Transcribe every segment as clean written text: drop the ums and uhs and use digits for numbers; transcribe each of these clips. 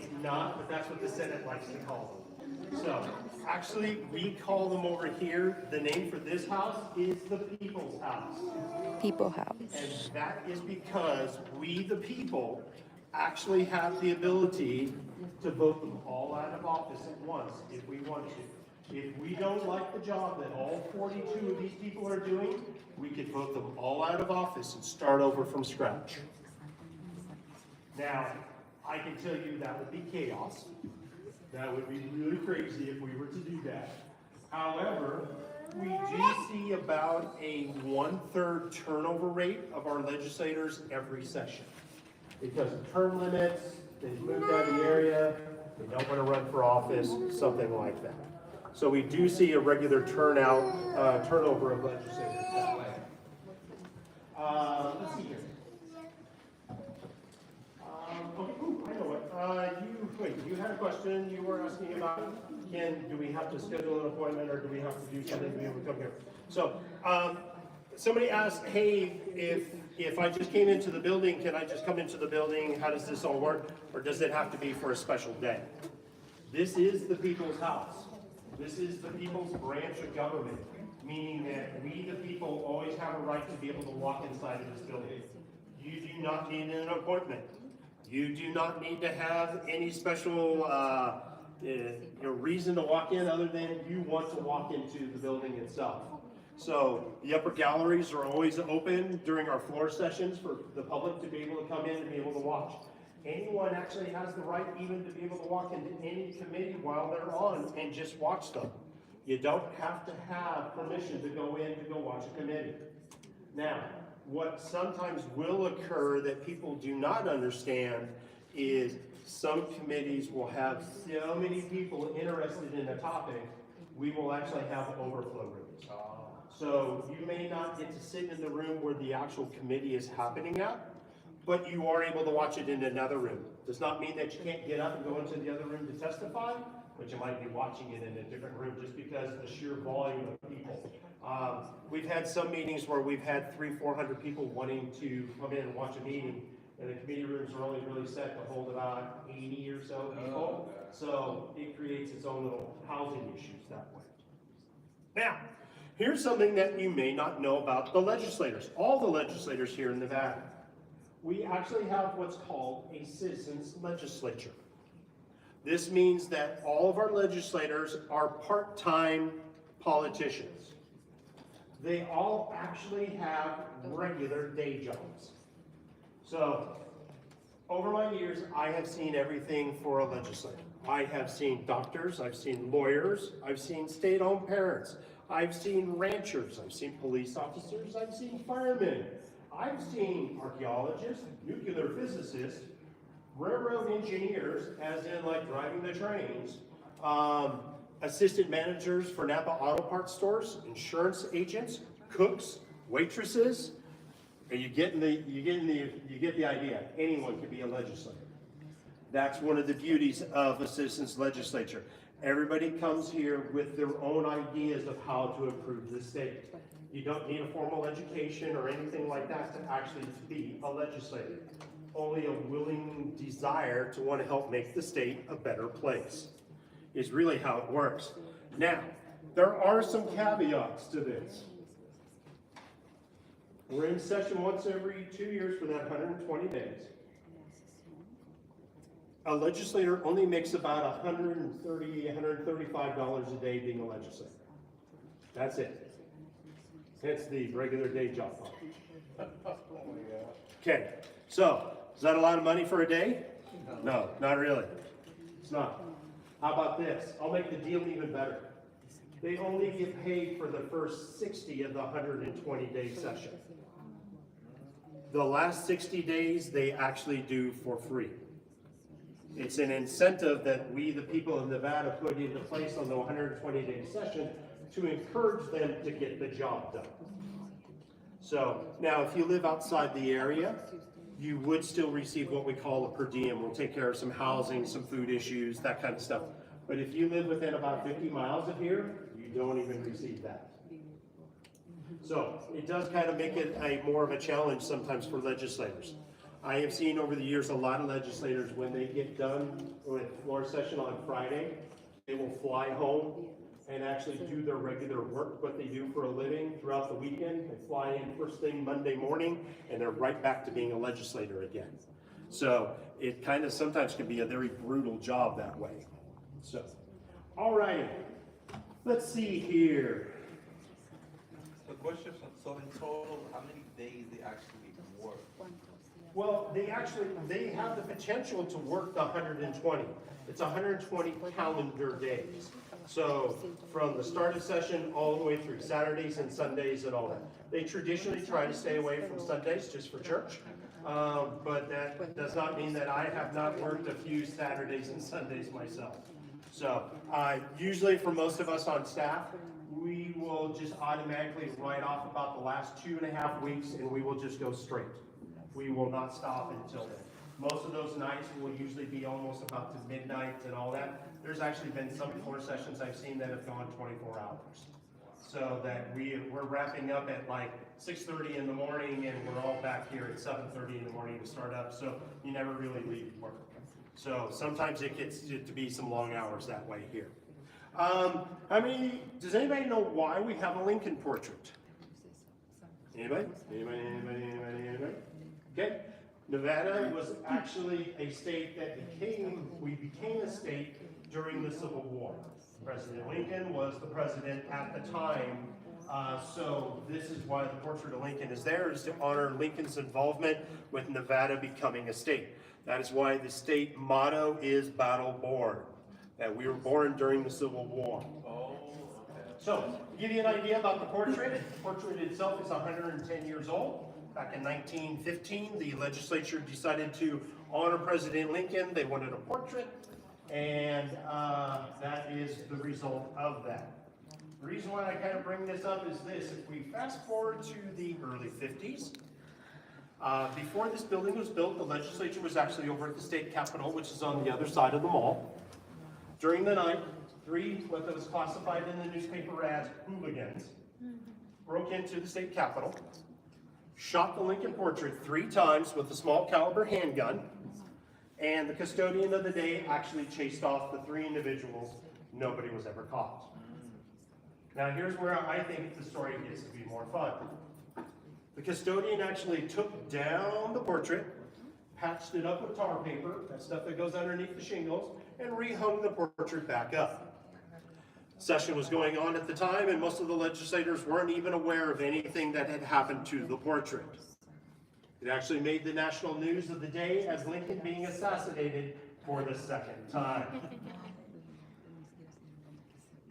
It's not, but that's what the Senate likes to call them. So, actually, we call them over here, the name for this house is the People's House. People House. And that is because we, the people, actually have the ability to vote them all out of office at once if we want to. If we don't like the job that all 42 of these people are doing, we could vote them all out of office and start over from scratch. Now, I can tell you that would be chaos. That would be really crazy if we were to do that. However, we do see about a 1/3 turnover rate of our legislators every session. Because of term limits, they've moved out of the area, they don't want to run for office, something like that. So we do see a regular turnover of legislators that way. Let's see here. I know what. You had a question you were asking about, do we have to schedule an appointment or do we have to do something to be able to come here? So, somebody asked, hey, if I just came into the building, can I just come into the building? How does this all work? Or does it have to be for a special day? This is the people's house. This is the people's branch of government, meaning that we, the people, always have a right to be able to walk inside of this building. You do not need an appointment. You do not need to have any special reason to walk in other than you want to walk into the building itself. So the upper galleries are always open during our floor sessions for the public to be able to come in and be able to watch. Anyone actually has the right even to be able to walk into any committee while they're on and just watch them. You don't have to have permission to go in to go watch a committee. Now, what sometimes will occur that people do not understand is some committees will have so many people interested in a topic, we will actually have overflow rooms. So you may not get to sit in the room where the actual committee is happening at, but you are able to watch it in another room. Does not mean that you can't get up and go into the other room to testify, but you might be watching it in a different room just because of the sheer volume of people. We've had some meetings where we've had 300-400 people wanting to come in and watch a meeting, and the committee rooms are only really set to hold about 80 or so people. So it creates its own little housing issues that way. Now, here's something that you may not know about the legislators. All the legislators here in Nevada. We actually have what's called a citizens legislature. This means that all of our legislators are part-time politicians. They all actually have regular day jobs. So, over my years, I have seen everything for a legislator. I have seen doctors, I've seen lawyers, I've seen stay-at-home parents, I've seen ranchers, I've seen police officers, I've seen firemen, I've seen archaeologists, nuclear physicists, railroad engineers, as in like driving the trains, assistant managers for Napa auto parts stores, insurance agents, cooks, waitresses, and you get the idea. Anyone can be a legislator. That's one of the beauties of a citizens legislature. Everybody comes here with their own ideas of how to improve the state. You don't need a formal education or anything like that to actually be a legislator. Only a willing desire to want to help make the state a better place is really how it works. Now, there are some caveats to this. We're in session once every 2 years for that 120 days. A legislator only makes about $130, $135 a day being a legislator. That's it. Hence the regular day job. Okay, so is that a lot of money for a day? No, not really. It's not. How about this? I'll make the deal even better. They only get paid for the first 60 of the 120-day session. The last 60 days they actually do for free. It's an incentive that we, the people of Nevada, put into place on the 120-day session to encourage them to get the job done. So now if you live outside the area, you would still receive what we call a per diem. We'll take care of some housing, some food issues, that kind of stuff. But if you live within about 50 miles of here, you don't even receive that. So it does kind of make it more of a challenge sometimes for legislators. I have seen over the years a lot of legislators, when they get done with floor session on Friday, they will fly home and actually do their regular work, what they do for a living throughout the weekend. They fly in first thing Monday morning, and they're right back to being a legislator again. So it kind of sometimes can be a very brutal job that way. So, all right, let's see here. The question, so in total, how many days they actually work? Well, they have the potential to work the 120. It's 120 calendar days. So from the start of session all the way through Saturdays and Sundays and all that. They traditionally try to stay away from Sundays just for church. But that does not mean that I have not worked a few Saturdays and Sundays myself. So usually for most of us on staff, we will just automatically write off about the last 2.5 weeks, and we will just go straight. We will not stop until then. Most of those nights will usually be almost about to midnight and all that. There's actually been some floor sessions I've seen that have gone 24 hours. So that we're wrapping up at like 6:30 in the morning, and we're all back here at 7:30 in the morning to start up. So you never really leave work. So sometimes it gets to be some long hours that way here. Does anybody know why we have a Lincoln portrait? Anybody? Anybody? Okay. Nevada was actually a state that we became a state during the Civil War. President Lincoln was the president at the time. So this is why the portrait of Lincoln is there, is to honor Lincoln's involvement with Nevada becoming a state. That is why the state motto is Battle Born, that we were born during the Civil War. So, to give you an idea about the portrait itself is 110 years old. Back in 1915, the legislature decided to honor President Lincoln. They wanted a portrait, and that is the result of that. The reason why I kind of bring this up is this. If we fast forward to the early 50s, before this building was built, the legislature was actually over at the state capitol, which is on the other side of the mall. During the night, 3 what was classified in the newspaper as hooligans broke into the state capitol, shot the Lincoln portrait 3 times with a small caliber handgun, and the custodian of the day actually chased off the 3 individuals. Nobody was ever caught. Now here's where I think the story gets to be more fun. The custodian actually took down the portrait, patched it up with tar paper, that stuff that goes underneath the shingles, and rehung the portrait back up. Session was going on at the time, and most of the legislators weren't even aware of anything that had happened to the portrait. It actually made the national news of the day as Lincoln being assassinated for the 2nd time.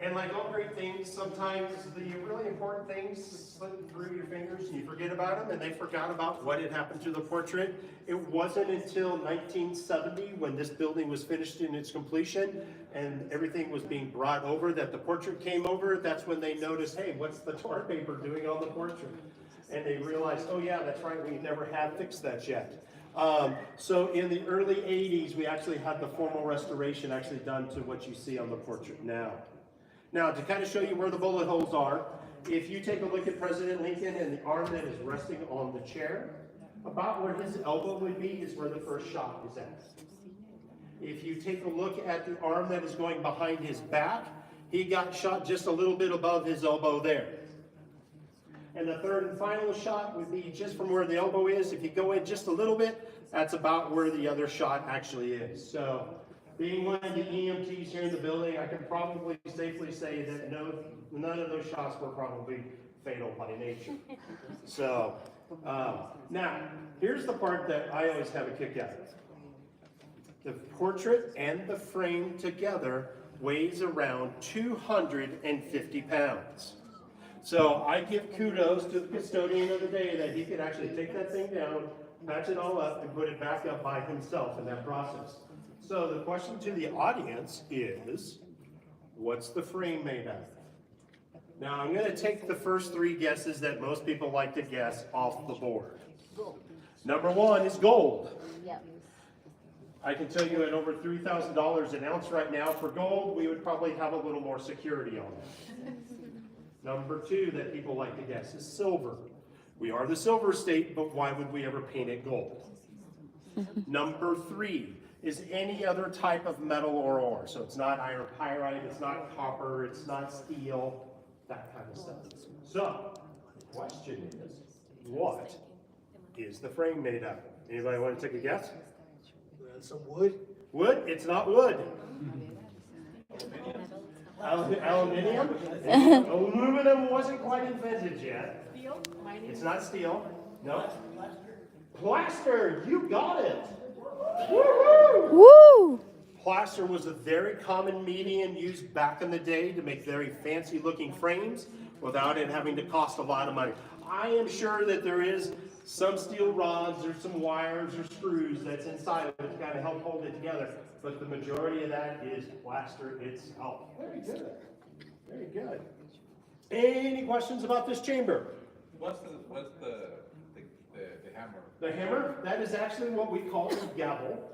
And like all great things, sometimes the really important things slip through your fingers and you forget about them, and they forgot about what had happened to the portrait. It wasn't until 1970, when this building was finished in its completion and everything was being brought over, that the portrait came over. That's when they noticed, hey, what's the tar paper doing on the portrait? And they realized, oh yeah, that's right, we never have fixed that yet. So in the early 80s, we actually had the formal restoration actually done to what you see on the portrait now. Now, to kind of show you where the bullet holes are, if you take a look at President Lincoln and the arm that is resting on the chair, about where his elbow would be is where the first shot is at. If you take a look at the arm that is going behind his back, he got shot just a little bit above his elbow there. And the third and final shot would be just from where the elbow is. If you go in just a little bit, that's about where the other shot actually is. So, being one of the EMTs here in the building, I can probably safely say that none of those shots were probably fatal by nature. So, now, here's the part that I always have a kick at. The portrait and the frame together weighs around 250 pounds. So I give kudos to the custodian of the day that he could actually take that thing down, patch it all up, and put it back up by himself in that process. So the question to the audience is, what's the frame made of? Now I'm going to take the first 3 guesses that most people like to guess off the board. Number 1 is gold. I can tell you at over $3,000 an ounce right now for gold, we would probably have a little more security on it. Number 2 that people like to guess is silver. We are the silver state, but why would we ever paint it gold? Number 3 is any other type of metal or ore. So it's not iron pyrite, it's not copper, it's not steel, that kind of stuff. So the question is, what is the frame made of? Anybody want to take a guess? Some wood? Wood? It's not wood. Aluminium? Aluminum wasn't quite invented yet. It's not steel. No. Plaster, you got it. Woo-hoo! Woo! Plaster was a very common medium used back in the day to make very fancy looking frames without it having to cost a lot of money. I am sure that there is some steel rods or some wires or screws that's inside of it to kind of help hold it together, but the majority of that is plaster itself. Very good. Very good. Any questions about this chamber? What's the hammer? The hammer, that is actually what we call the gavel.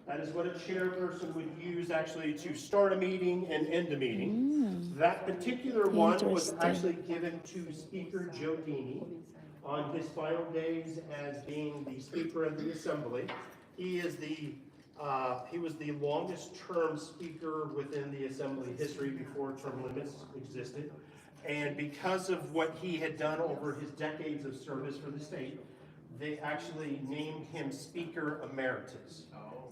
That is what a chairperson would use actually to start a meeting and end a meeting. That particular one was Interesting. actually given to Speaker Joe Dini on his final days as being the Speaker of the Assembly. He was the longest term Speaker within the Assembly history before term limits existed. And because of what he had done over his decades of service for the state, they actually named him Speaker Emeritus,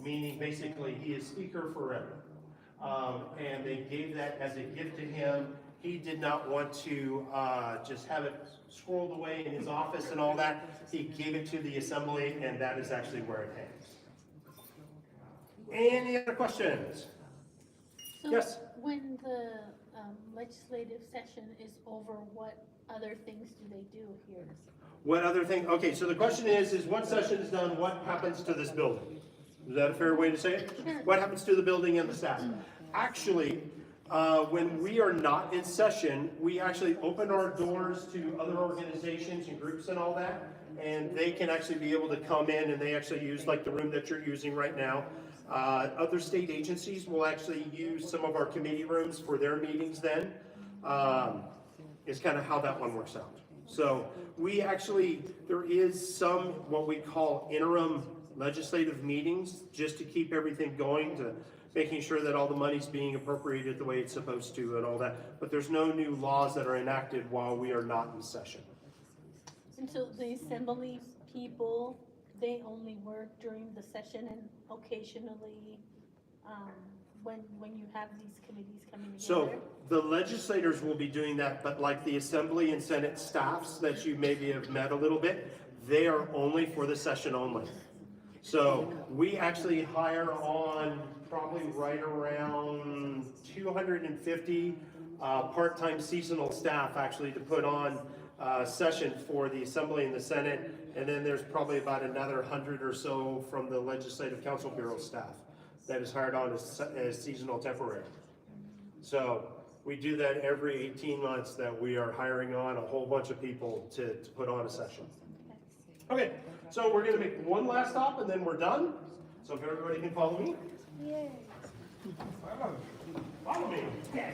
meaning basically he is Speaker forever. And they gave that as a gift to him. He did not want to just have it squirreled away in his office and all that. He gave it to the Assembly, and that is actually where it hangs. Any other questions? So Yes. when the legislative session is over, what other things do they do here? What other thing? Okay, so the question is once session is done, what happens to this building? Is that a fair way to say it? Sure. What happens to the building and the staff? Actually, when we are not in session, we actually open our doors to other organizations and groups and all that, and they can actually be able to come in and they actually use like the room that you're using right now. Other state agencies will actually use some of our committee rooms for their meetings then. Is kind of how that one works out. So we actually, there is some what we call interim legislative meetings just to keep everything going, to making sure that all the money's being appropriated the way it's supposed to and all that. But there's no new laws that are enacted while we are not in session. And so the assembly people, they only work during the session and occasionally, when you have these committees coming together? So the legislators will be doing that, but like the Assembly and Senate staffs that you maybe have met a little bit, they are only for the session only. So we actually hire on probably right around 250 part-time seasonal staff actually to put on session for the Assembly and the Senate. And then there's probably about another 100 or so from the Legislative Council Bureau staff that is hired on as seasonal temporary. So we do that every 18 months, that we are hiring on a whole bunch of people to put on a session. Okay, so we're gonna make one last stop and then we're done. So if everybody can follow me. Yay. Follow me. Yeah.